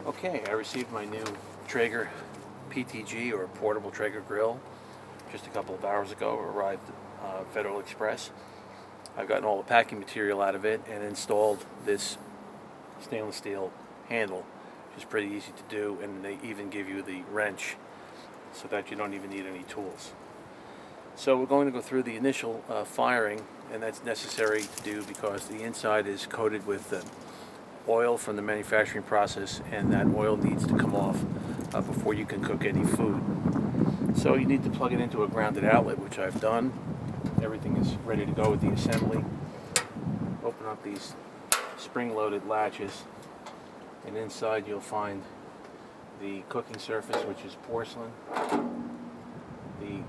Okay, I received my new Traeger PTG, or portable Traeger Grill, just a couple of hours ago. Arrived Federal Express. I've gotten all the packing material out of it and installed this stainless steel handle, which is pretty easy to do, and they even give you the wrench so that you don't even need any tools. So we're going to go through the initial firing, and that's necessary to do because the inside is coated with oil from the manufacturing process, and that oil needs to come off before you can cook any food. So you need to plug it into a grounded outlet, which I've done. Everything is ready to go with the assembly. Open up these spring-loaded latches, and inside you'll find the cooking surface, which is porcelain, the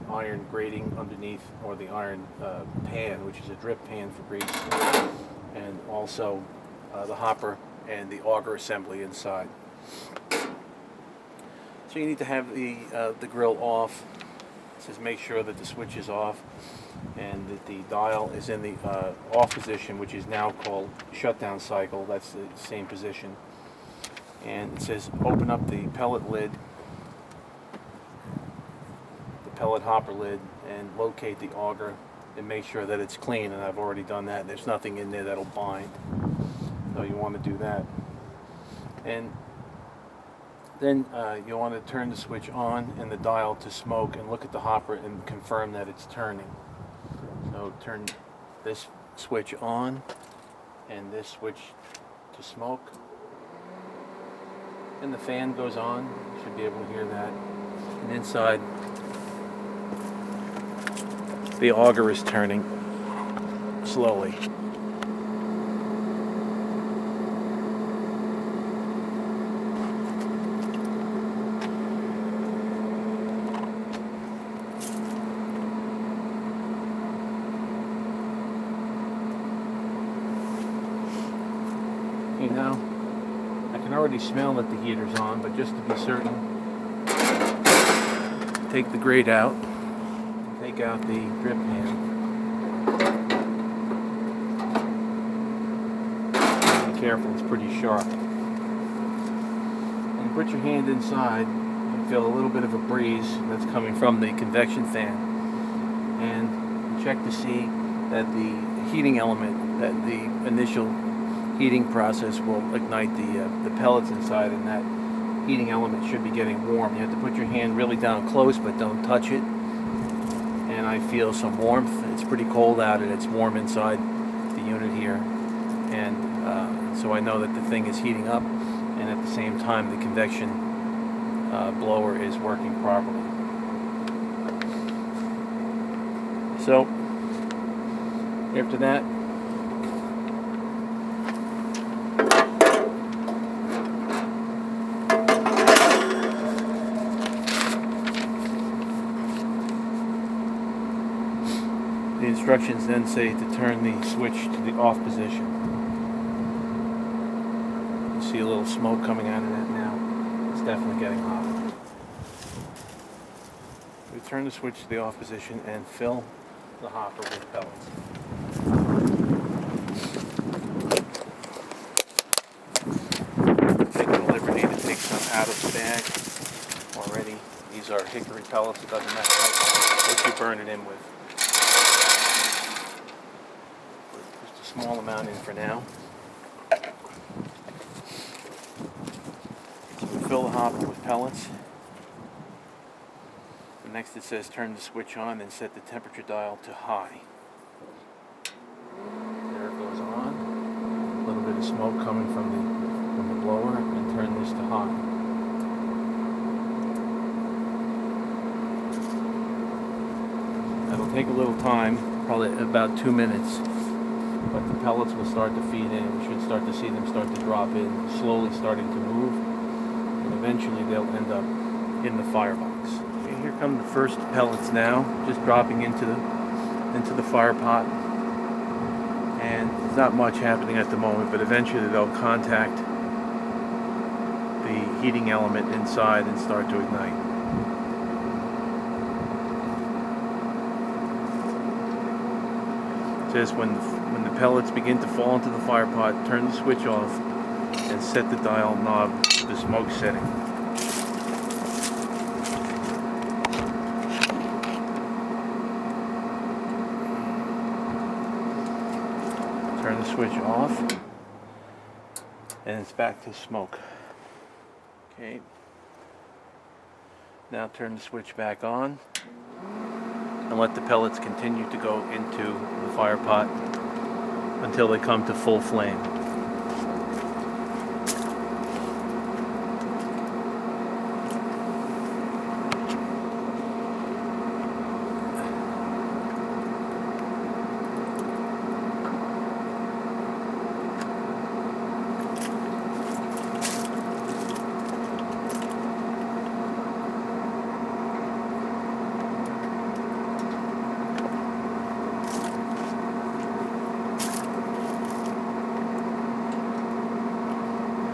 iron grating underneath, or the iron pan, which is a drip pan for grease, and also the hopper and the auger assembly inside. So you need to have the grill off. It says make sure that the switch is off and that the dial is in the off position, which is now called shutdown cycle. That's the same position. And it says open up the pellet lid, the pellet hopper lid, and locate the auger and make sure that it's clean, and I've already done that. There's nothing in there that'll bind, so you want to do that. And then you want to turn the switch on and the dial to smoke, and look at the hopper and confirm that it's turning. So turn this switch on and this switch to smoke, and the fan goes on. You should be able to hear that. And inside, the auger is turning slowly. You know, I can already smell that the heater's on, but just to be certain, take the grate out, take out the drip pan. Be careful, it's pretty sharp. And put your hand inside and feel a little bit of a breeze that's coming from the convection fan. And check to see that the heating element, that the initial heating process will ignite the pellets inside, and that heating element should be getting warm. You have to put your hand really down close, but don't touch it. And I feel some warmth. It's pretty cold out, and it's warm inside the unit here. And so I know that the thing is heating up, and at the same time the convection blower is working properly. So after that, the instructions then say to turn the switch to the off position. You see a little smoke coming out of that now. It's definitely getting hot. We turn the switch to the off position and fill the hopper with pellets. Taking the liberty to take some out of the bag already. These are hickory pellets. It doesn't matter what you burn it in with. Small amount in for now. So we fill the hopper with pellets. And next it says turn the switch on and set the temperature dial to high. There it goes on. A little bit of smoke coming from the blower, and turn this to high. That'll take a little time, probably about 2 minutes. But the pellets will start to feed in. We should start to see them start to drop in, slowly starting to move, and eventually they'll end up in the firebox. Okay, here come the first pellets now, just dropping into the fire pot. And there's not much happening at the moment, but eventually they'll contact the heating element inside and start to ignite. It says when the pellets begin to fall into the fire pot, turn the switch off and set the dial knob the smoke setting. Turn the switch off, and it's back to smoke. Okay. Now turn the switch back on and let the pellets continue to go into the fire pot until they come to full flame.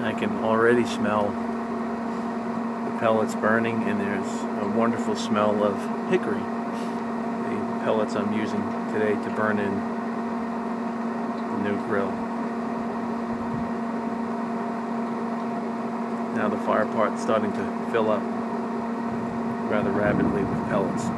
I can already smell the pellets burning, and there's a wonderful smell of hickory, the pellets I'm using today to burn in the new grill. Now the fire pot's starting to fill up rather rapidly with pellets.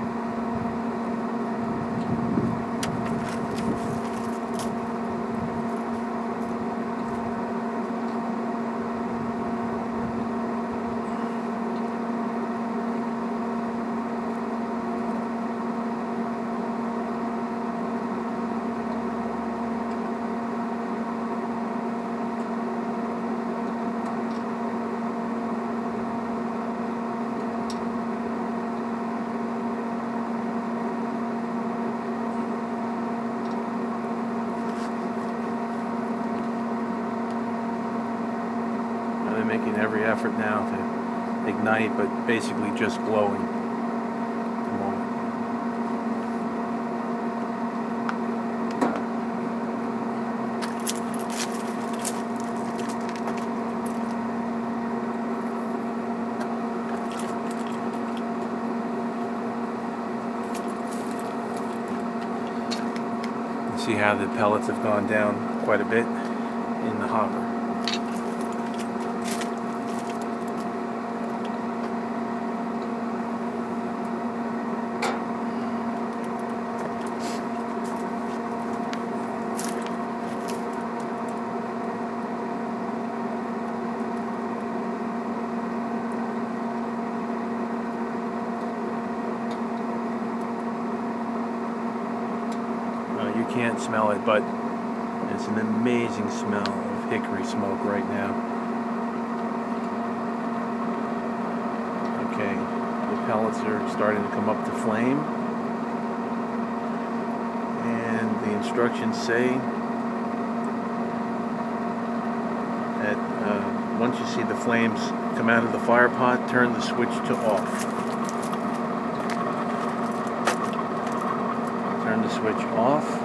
Making every effort now to ignite, but basically just glowing at the moment. You see how the pellets have gone down quite a bit in the hopper. You can't smell it, but it's an amazing smell of hickory smoke right now. Okay, the pellets are starting to come up to flame, and the instructions say that once you see the flames come out of the fire pot, turn the switch to off. Turn the switch off.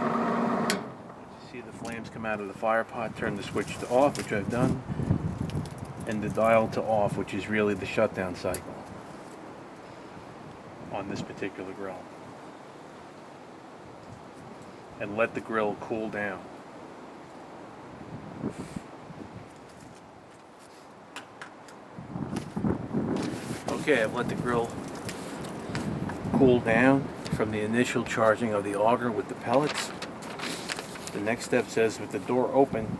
See the flames come out of the fire pot, turn the switch to off, which I've done, and the dial to off, which is really the shutdown cycle on this particular grill. And let the grill cool down. Okay, I've let the grill cool down from the initial charging of the auger with the pellets. The next step says with the door open,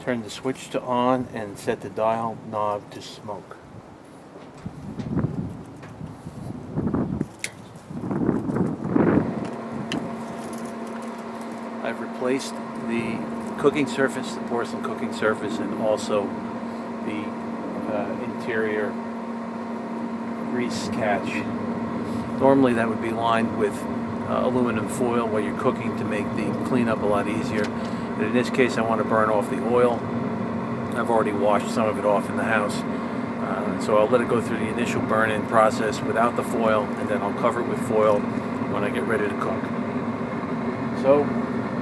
turn the switch to on and set the dial knob to smoke. I've replaced the cooking surface, the porcelain cooking surface, and also the interior grease catch. Normally that would be lined with aluminum foil while you're cooking to make the cleanup a lot easier. But in this case I want to burn off the oil. I've already washed some of it off in the house. So I'll let it go through the initial burn-in process without the foil, and then I'll cover it with foil when I get ready to cook. So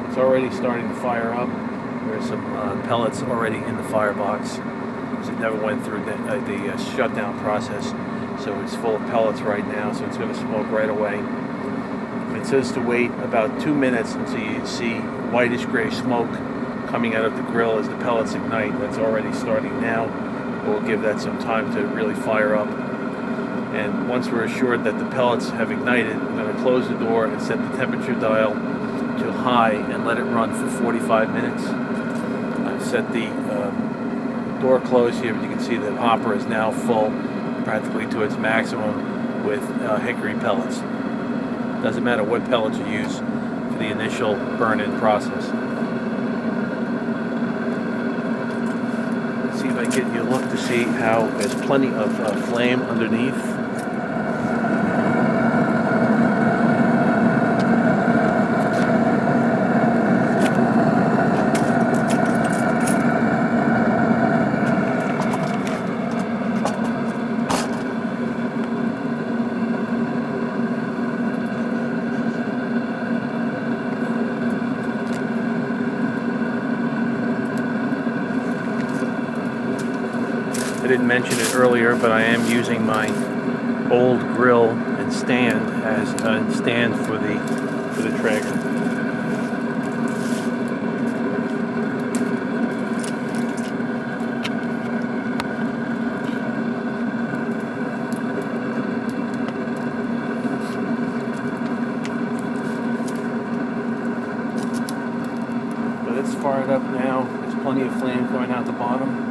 it's already starting to fire up. There's some pellets already in the firebox because it never went through the shutdown process. So it's full of pellets right now, so it's going to smoke right away. It says to wait about 2 minutes until you see whitish gray smoke coming out of the grill as the pellets ignite. That's already starting now. We'll give that some time to really fire up. And once we're assured that the pellets have ignited, we're going to close the door and set the temperature dial to high and let it run for 45 minutes. I've set the door closed here, but you can see the hopper is now full, practically to its maximum, with hickory pellets. Doesn't matter what pellets you use for the initial burn-in process. Let's see if I can get you a look to see how there's plenty of flame underneath. I didn't mention it earlier, but I am using my old grill and stand as a stand for the Traeger. But it's fired up now. There's plenty of flame going out the bottom.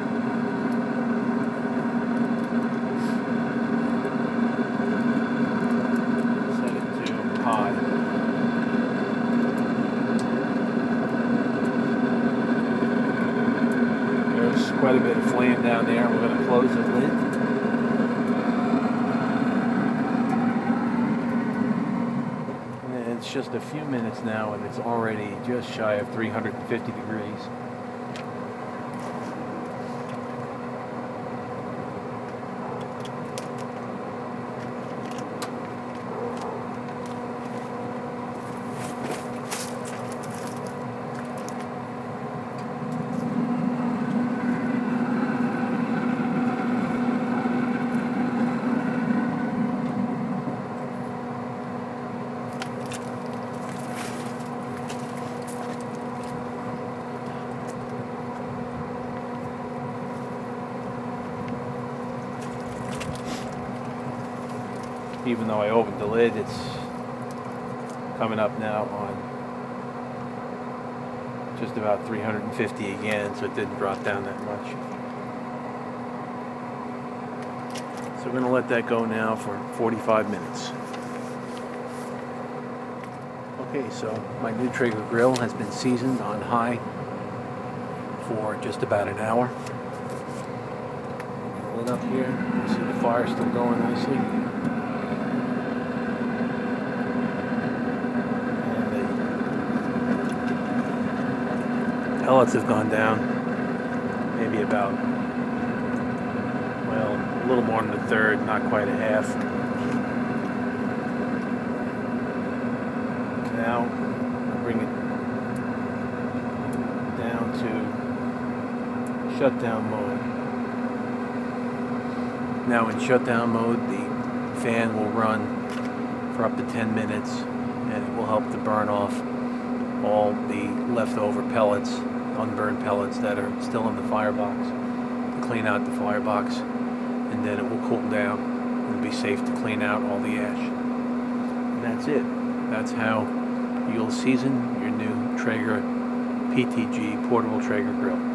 There's quite a bit of flame down there. We're going to close the lid. And it's just a few minutes now and it's already just shy of 350 degrees. Even though I opened the lid, it's coming up now on just about 350 again, so it didn't drop down that much. So we're going to let that go now for 45 minutes. Okay, so my new Traeger grill has been seasoned on high for just about an hour. Lit up here, you see the fire still going nicely. Pellets have gone down maybe about, well, a little more than a third, not quite a half. Now bring it down to shutdown mode. Now in shutdown mode, the fan will run for up to 10 minutes and it will help to burn off all the leftover pellets, unburned pellets that are still in the firebox, to clean out the firebox, and then it will cool down and it'll be safe to clean out all the ash. And that's it. That's how you'll season your new Traeger PTG portable Traeger grill.